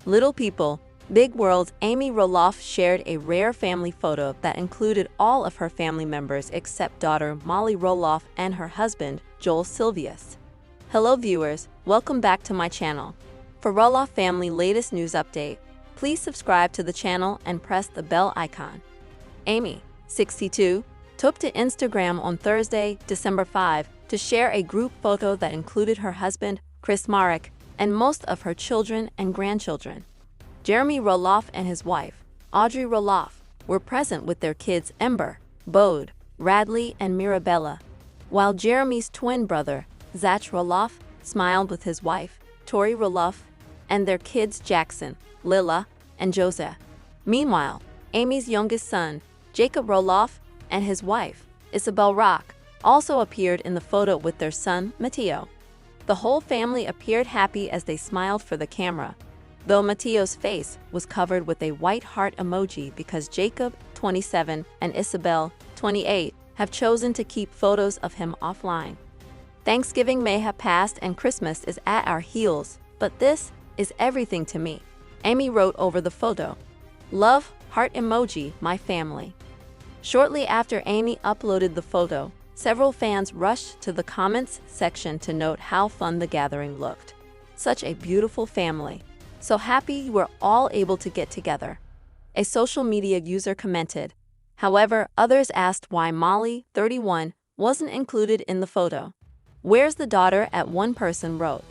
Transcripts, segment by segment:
Little people, big world. Amy Roloff shared a rare family photo that included all of her family members except daughter Molly Roloff and her husband, Joel Silvius. Hello viewers, welcome back to my channel. For Roloff family latest news update, please subscribe to the channel and press the bell icon. Amy, 62, took to Instagram on Thursday, December 5, to share a group photo that included her husband, Marek, and most of her children and grandchildren. Jeremy Roloff and his wife, Audrey Roloff, were present with their kids Ember, Bode, Radley, and Mirabella, while Jeremy's twin brother, Zach Roloff, smiled with his wife, Tori Roloff, and their kids Jackson, Lila, and Joseph. Meanwhile, Amy's youngest son, Jacob Roloff, and his wife, Isabel Rock, also appeared in the photo with their son, Matteo. The whole family appeared happy as they smiled for the camera, though Matteo's face was covered with a white heart emoji because Jacob, 27, and Isabel, 28, have chosen to keep photos of him offline. Thanksgiving may have passed and Christmas is at our heels, but this is everything to me, Amy wrote over the photo. Love, heart emoji, my family. Shortly after Amy uploaded the photo, several fans rushed to the comments section to note how fun the gathering looked. Such a beautiful family. So happy you were all able to get together. A social media user commented. However, others asked why Molly, 31, wasn't included in the photo. Where's the daughter? One person wrote.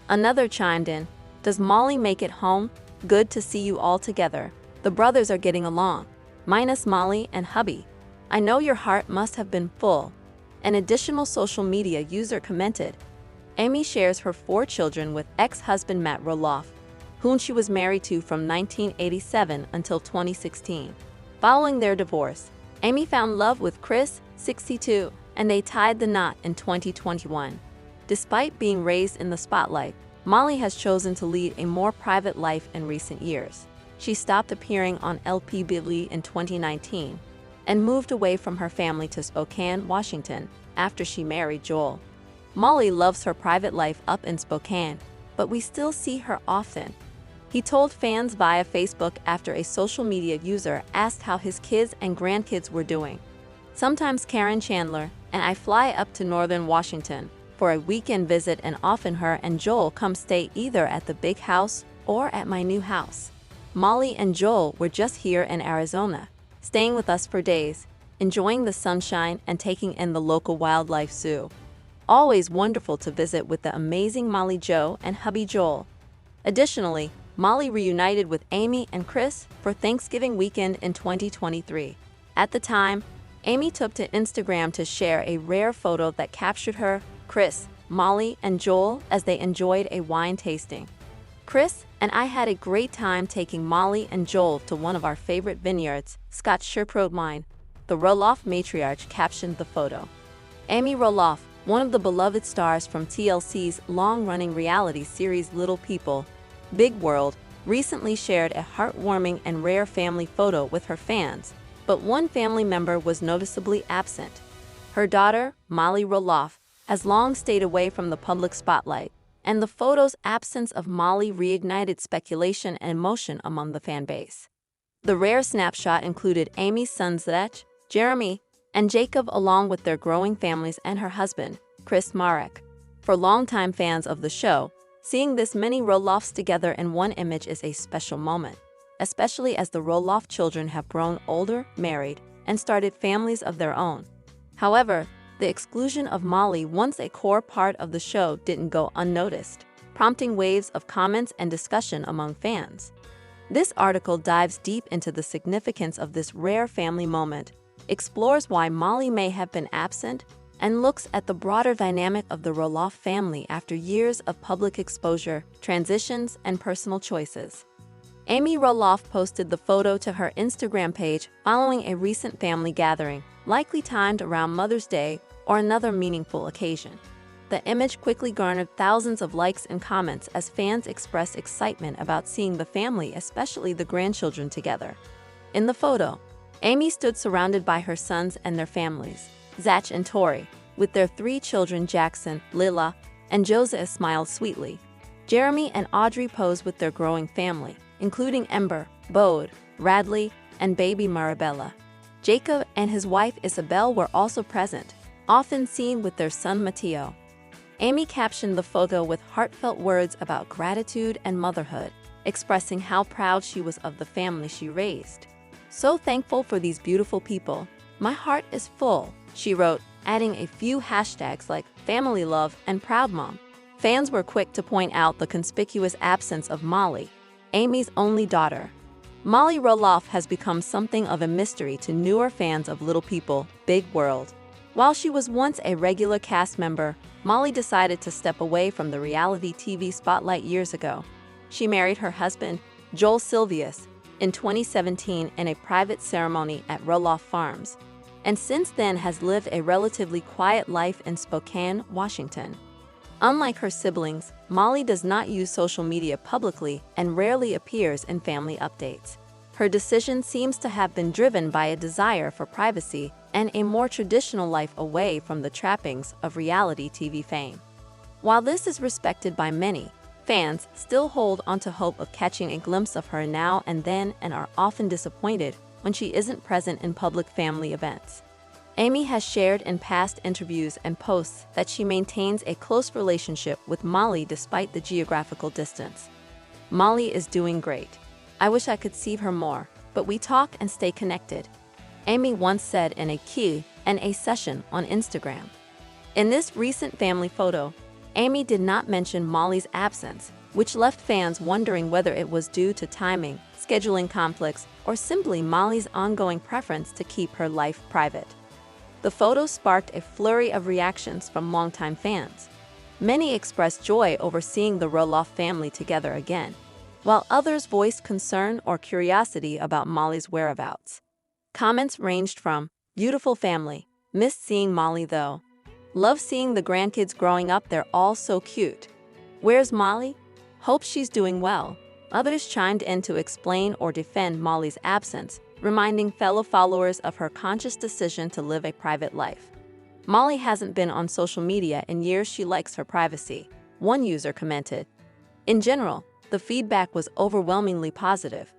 Another chimed in. Does Molly make it home? Good to see you all together. The brothers are getting along. Minus Molly and hubby. I know your heart must have been full. An additional social media user commented. Amy shares her 4 children with ex-husband Matt Roloff, whom she was married to from 1987 until 2016. Following their divorce, Amy found love with Chris, 62, and they tied the knot in 2021. Despite being raised in the spotlight, Molly has chosen to lead a more private life in recent years. She stopped appearing on LPBly in 2019 and moved away from her family to Spokane, Washington, after she married Joel. Molly loves her private life up in Spokane, but we still see her often. He told fans via Facebook after a social media user asked how his kids and grandkids were doing. Sometimes Karen Chandler and I fly up to northern Washington for a weekend visit, and often her and Joel come stay either at the big house or at my new house. Molly and Joel were just here in Arizona, staying with us for days, enjoying the sunshine and taking in the local wildlife zoo. Always wonderful to visit with the amazing Molly Jo and hubby Joel. Additionally, Molly reunited with Amy and Chris for Thanksgiving weekend in 2023. At the time, Amy took to Instagram to share a rare photo that captured her, Chris, Molly, and Joel as they enjoyed a wine tasting. Chris and I had a great time taking Molly and Joel to one of our favorite vineyards, Scotch Sherbrooke Wine. The Roloff matriarch captioned the photo. Amy Roloff, one of the beloved stars from TLC's long-running reality series Little People, Big World, recently shared a heartwarming and rare family photo with her fans, but one family member was noticeably absent. Her daughter, Molly Roloff, has long stayed away from the public spotlight, and the photo's absence of Molly reignited speculation and emotion among the fan base. The rare snapshot included Amy's sons Zach, Jeremy, and Jacob along with their growing families and her husband, Marek. For longtime fans of the show, seeing this many Roloffs together in one image is a special moment, especially as the Roloff children have grown older, married, and started families of their own. However, the exclusion of Molly, once a core part of the show, didn't go unnoticed, prompting waves of comments and discussion among fans. This article dives deep into the significance of this rare family moment, explores why Molly may have been absent, and looks at the broader dynamic of the Roloff family after years of public exposure, transitions, and personal choices. Amy Roloff posted the photo to her Instagram page following a recent family gathering, likely timed around Mother's Day or another meaningful occasion. The image quickly garnered thousands of likes and comments as fans expressed excitement about seeing the family, especially the grandchildren, together. In the photo, Amy stood surrounded by her sons and their families, Zach and Tori, with their 3 children Jackson, Lila, and Joseph smiled sweetly. Jeremy and Audrey pose with their growing family, including Ember, Bode, Radley, and baby Marabella. Jacob and his wife Isabel were also present, often seen with their son Matteo. Amy captioned the photo with heartfelt words about gratitude and motherhood, expressing how proud she was of the family she raised. "So thankful for these beautiful people. My heart is full," she wrote, adding a few hashtags like family love and proud mom. Fans were quick to point out the conspicuous absence of Molly, Amy's only daughter. Molly Roloff has become something of a mystery to newer fans of Little People, Big World. While she was once a regular cast member, Molly decided to step away from the reality TV spotlight years ago. She married her husband, Joel Silvius, in 2017 in a private ceremony at Roloff Farms, and since then has lived a relatively quiet life in Spokane, Washington. Unlike her siblings, Molly does not use social media publicly and rarely appears in family updates. Her decision seems to have been driven by a desire for privacy and a more traditional life away from the trappings of reality TV fame. While this is respected by many, fans still hold onto hope of catching a glimpse of her now and then and are often disappointed when she isn't present in public family events. Amy has shared in past interviews and posts that she maintains a close relationship with Molly despite the geographical distance. "Molly is doing great. I wish I could see her more, but we talk and stay connected," Amy once said in a Q&A session on Instagram. In this recent family photo, Amy did not mention Molly's absence, which left fans wondering whether it was due to timing, scheduling conflicts, or simply Molly's ongoing preference to keep her life private. The photo sparked a flurry of reactions from longtime fans. Many expressed joy over seeing the Roloff family together again, while others voiced concern or curiosity about Molly's whereabouts. Comments ranged from, "Beautiful family, missed seeing Molly though," "Love seeing the grandkids growing up, they're all so cute," "Where's Molly? Hope she's doing well." Others chimed in to explain or defend Molly's absence, reminding fellow followers of her conscious decision to live a private life. "Molly hasn't been on social media in years. She likes her privacy," one user commented. In general, the feedback was overwhelmingly positive.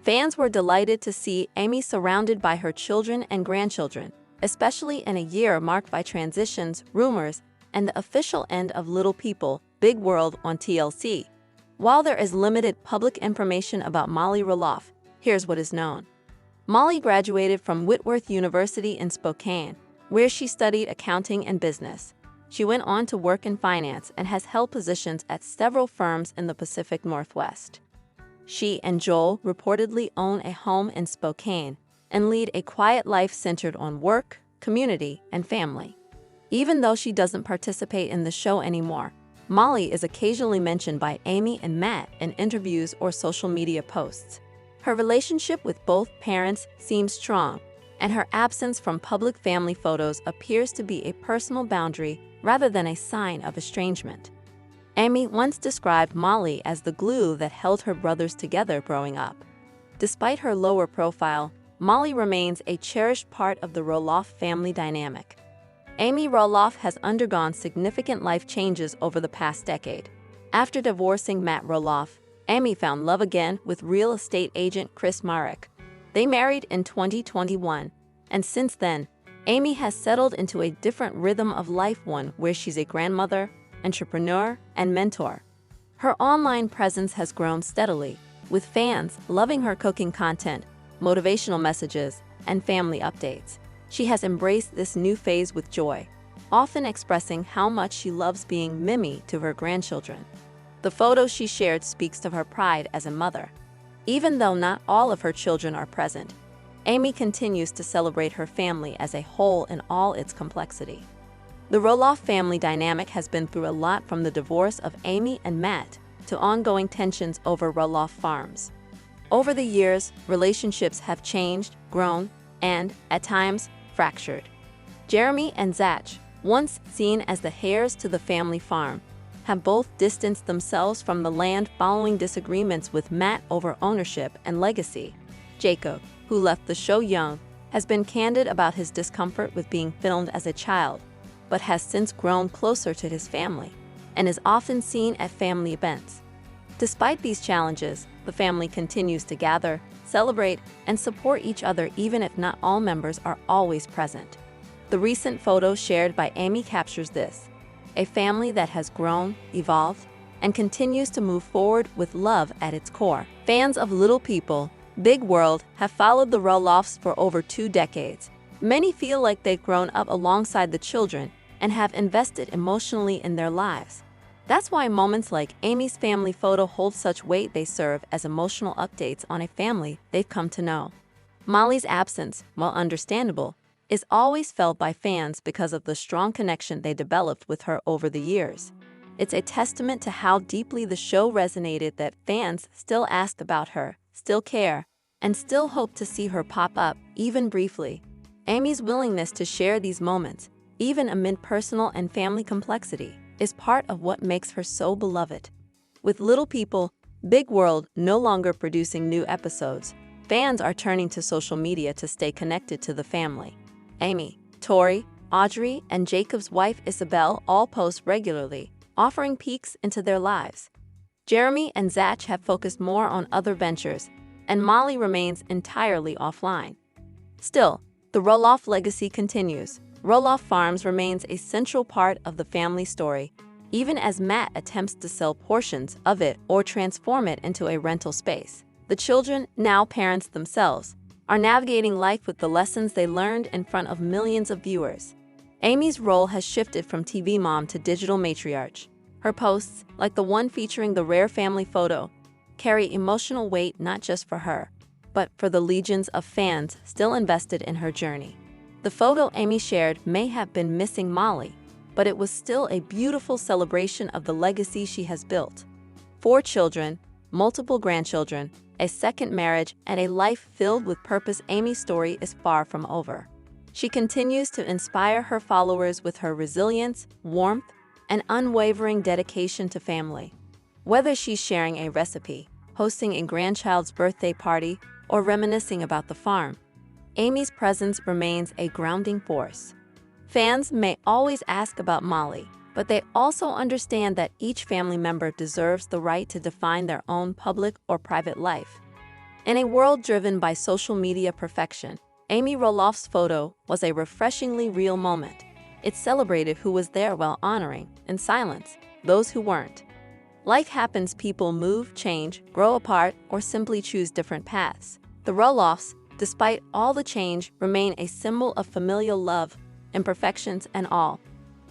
Fans were delighted to see Amy surrounded by her children and grandchildren, especially in a year marked by transitions, rumors, and the official end of Little People, Big World on TLC. While there is limited public information about Molly Roloff, here's what is known. Molly graduated from Whitworth University in Spokane, where she studied accounting and business. She went on to work in finance and has held positions at several firms in the Pacific Northwest. She and Joel reportedly own a home in Spokane and lead a quiet life centered on work, community, and family. Even though she doesn't participate in the show anymore, Molly is occasionally mentioned by Amy and Matt in interviews or social media posts. Her relationship with both parents seems strong, and her absence from public family photos appears to be a personal boundary rather than a sign of estrangement. Amy once described Molly as the glue that held her brothers together growing up. Despite her lower profile, Molly remains a cherished part of the Roloff family dynamic. Amy Roloff has undergone significant life changes over the past decade. After divorcing Matt Roloff, Amy found love again with real estate agent Chris Marek. They married in 2021, and since then, Amy has settled into a different rhythm of life, one where she's a grandmother, entrepreneur, and mentor. Her online presence has grown steadily, with fans loving her cooking content, motivational messages, and family updates. She has embraced this new phase with joy, often expressing how much she loves being Mimi to her grandchildren. The photo she shared speaks to her pride as a mother. Even though not all of her children are present, Amy continues to celebrate her family as a whole in all its complexity. The Roloff family dynamic has been through a lot, from the divorce of Amy and Matt to ongoing tensions over Roloff Farms. Over the years, relationships have changed, grown, and, at times, fractured. Jeremy and Zach, once seen as the heirs to the family farm, have both distanced themselves from the land following disagreements with Matt over ownership and legacy. Jacob, who left the show young, has been candid about his discomfort with being filmed as a child, but has since grown closer to his family. and is often seen at family events. Despite these challenges, the family continues to gather, celebrate, and support each other even if not all members are always present. The recent photo shared by Amy captures this: a family that has grown, evolved, and continues to move forward with love at its core. Fans of Little People, Big World have followed the Roloffs for over 2 decades. Many feel like they've grown up alongside the children and have invested emotionally in their lives. That's why moments like Amy's family photo hold such weight. They serve as emotional updates on a family they've come to know. Molly's absence, while understandable, is always felt by fans because of the strong connection they developed with her over the years. It's a testament to how deeply the show resonated that fans still ask about her, still care, and still hope to see her pop up, even briefly. Amy's willingness to share these moments, even amid personal and family complexity, is part of what makes her so beloved. With Little People, Big World no longer producing new episodes, fans are turning to social media to stay connected to the family. Amy, Tori, Audrey, and Jacob's wife Isabel all post regularly, offering peeks into their lives. Jeremy and Zach have focused more on other ventures, and Molly remains entirely offline. Still, the Roloff legacy continues. Roloff Farms remains a central part of the family story, even as Matt attempts to sell portions of it or transform it into a rental space. The children, now parents themselves, are navigating life with the lessons they learned in front of millions of viewers. Amy's role has shifted from TV mom to digital matriarch. Her posts, like the one featuring the rare family photo, carry emotional weight not just for her, but for the legions of fans still invested in her journey. The photo Amy shared may have been missing Molly, but it was still a beautiful celebration of the legacy she has built. 4 children, multiple grandchildren, a second marriage, and a life filled with purpose. Amy's story is far from over. She continues to inspire her followers with her resilience, warmth, and unwavering dedication to family. Whether she's sharing a recipe, hosting a grandchild's birthday party, or reminiscing about the farm, Amy's presence remains a grounding force. Fans may always ask about Molly, but they also understand that each family member deserves the right to define their own public or private life. In a world driven by social media perfection, Amy Roloff's photo was a refreshingly real moment. It celebrated who was there while honoring, in silence, those who weren't. Life happens, people move, change, grow apart, or simply choose different paths. The Roloffs, despite all the change, remain a symbol of familial love, imperfections and all.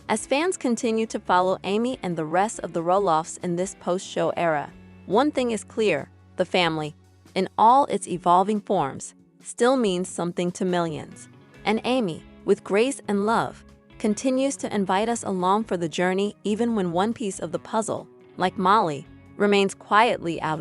As fans continue to follow Amy and the rest of the Roloffs in this post-show era, one thing is clear: the family, in all its evolving forms, still means something to millions. And Amy, with grace and love, continues to invite us along for the journey even when one piece of the puzzle, like Molly, remains quietly out of